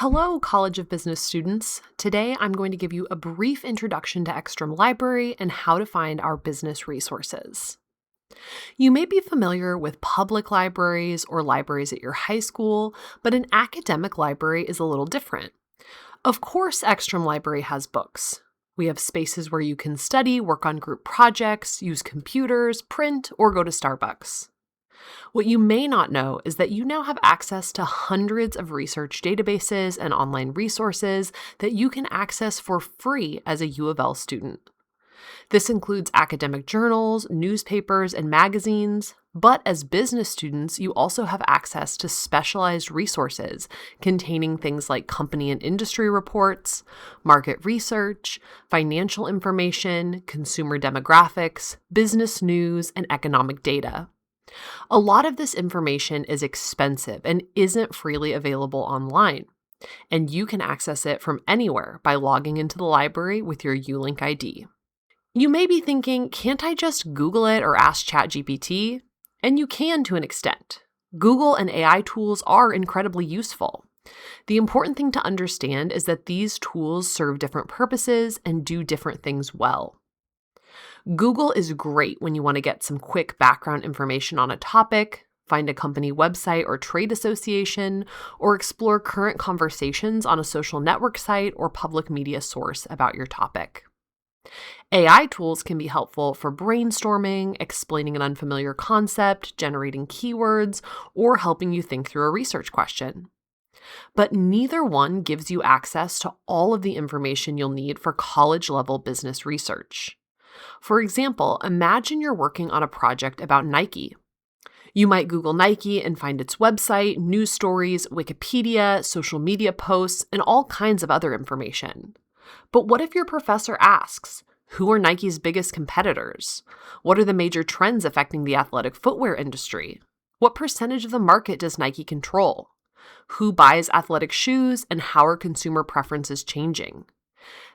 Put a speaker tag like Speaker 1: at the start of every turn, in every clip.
Speaker 1: Hello, College of Business students. Today I'm going to give you a brief introduction to Ekstrom Library and how to find our business resources. You may be familiar with public libraries or libraries at your high school, but an academic library is a little different. Of course, Ekstrom Library has books. We have spaces where you can study, work on group projects, use computers, print, or go to Starbucks. What you may not know is that you now have access to hundreds of research databases and online resources that you can access for free as a U of L student. This includes academic journals, newspapers, and magazines, but as business students, you also have access to specialized resources containing things like company and industry reports, market research, financial information, consumer demographics, business news, and economic data. A lot of this information is expensive and isn't freely available online, and you can access it from anywhere by logging into the library with your ULink ID. You may be thinking, can't I just Google it or ask ChatGPT? And you can to an extent. Google and AI tools are incredibly useful. The important thing to understand is that these tools serve different purposes and do different things well. Google is great when you want to get some quick background information on a topic, find a company website or trade association, or explore current conversations on a social network site or public media source about your topic. AI tools can be helpful for brainstorming, explaining an unfamiliar concept, generating keywords, or helping you think through a research question. But neither one gives you access to all of the information you'll need for college-level business research. For example, imagine you're working on a project about Nike. You might Google Nike and find its website, news stories, Wikipedia, social media posts, and all kinds of other information. But what if your professor asks, who are Nike's biggest competitors? What are the major trends affecting the athletic footwear industry? What percentage of the market does Nike control? Who buys athletic shoes, and how are consumer preferences changing?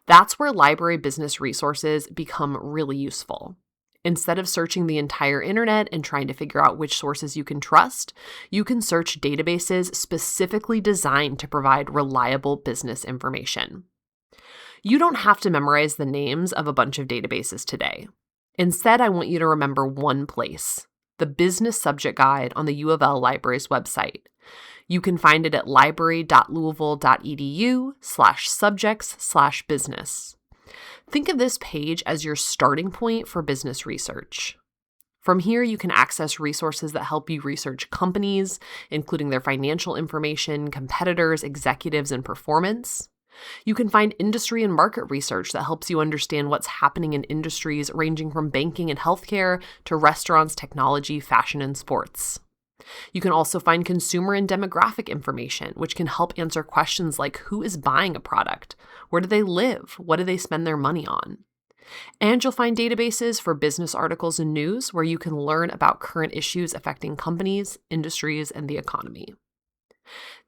Speaker 1: That's where library business resources become really useful. Instead of searching the entire internet and trying to figure out which sources you can trust, you can search databases specifically designed to provide reliable business information. You don't have to memorize the names of a bunch of databases today. Instead, I want you to remember one place, the Business Subject Guide on the U of L Library's website. You can find it at library.louisville.edu/subjects/business. Think of this page as your starting point for business research. From here, you can access resources that help you research companies, including their financial information, competitors, executives, and performance. You can find industry and market research that helps you understand what's happening in industries ranging from banking and healthcare to restaurants, technology, fashion, and sports. You can also find consumer and demographic information, which can help answer questions like who is buying a product, where do they live, what do they spend their money on. And you'll find databases for business articles and news where you can learn about current issues affecting companies, industries, and the economy.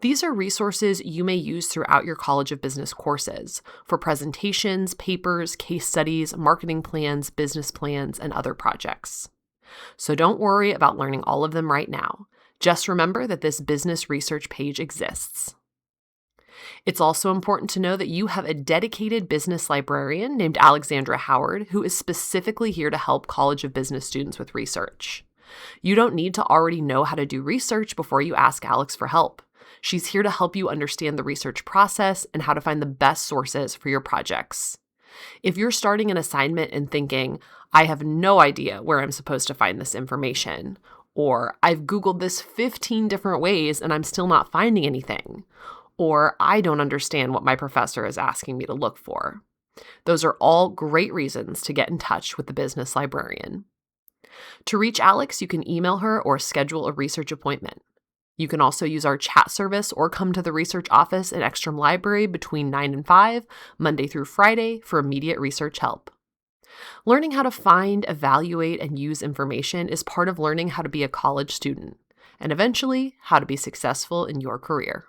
Speaker 1: These are resources you may use throughout your College of Business courses for presentations, papers, case studies, marketing plans, business plans, and other projects. So don't worry about learning all of them right now. Just remember that this business research page exists. It's also important to know that you have a dedicated business librarian named Alexandra Howard, who is specifically here to help College of Business students with research. You don't need to already know how to do research before you ask Alex for help. She's here to help you understand the research process and how to find the best sources for your projects. If you're starting an assignment and thinking, I have no idea where I'm supposed to find this information, or I've Googled this 15 different ways and I'm still not finding anything, or I don't understand what my professor is asking me to look for, those are all great reasons to get in touch with the business librarian. To reach Alex, you can email her or schedule a research appointment. You can also use our chat service or come to the research office at Ekstrom Library between 9 and 5, Monday through Friday, for immediate research help. Learning how to find, evaluate, and use information is part of learning how to be a college student, and eventually, how to be successful in your career.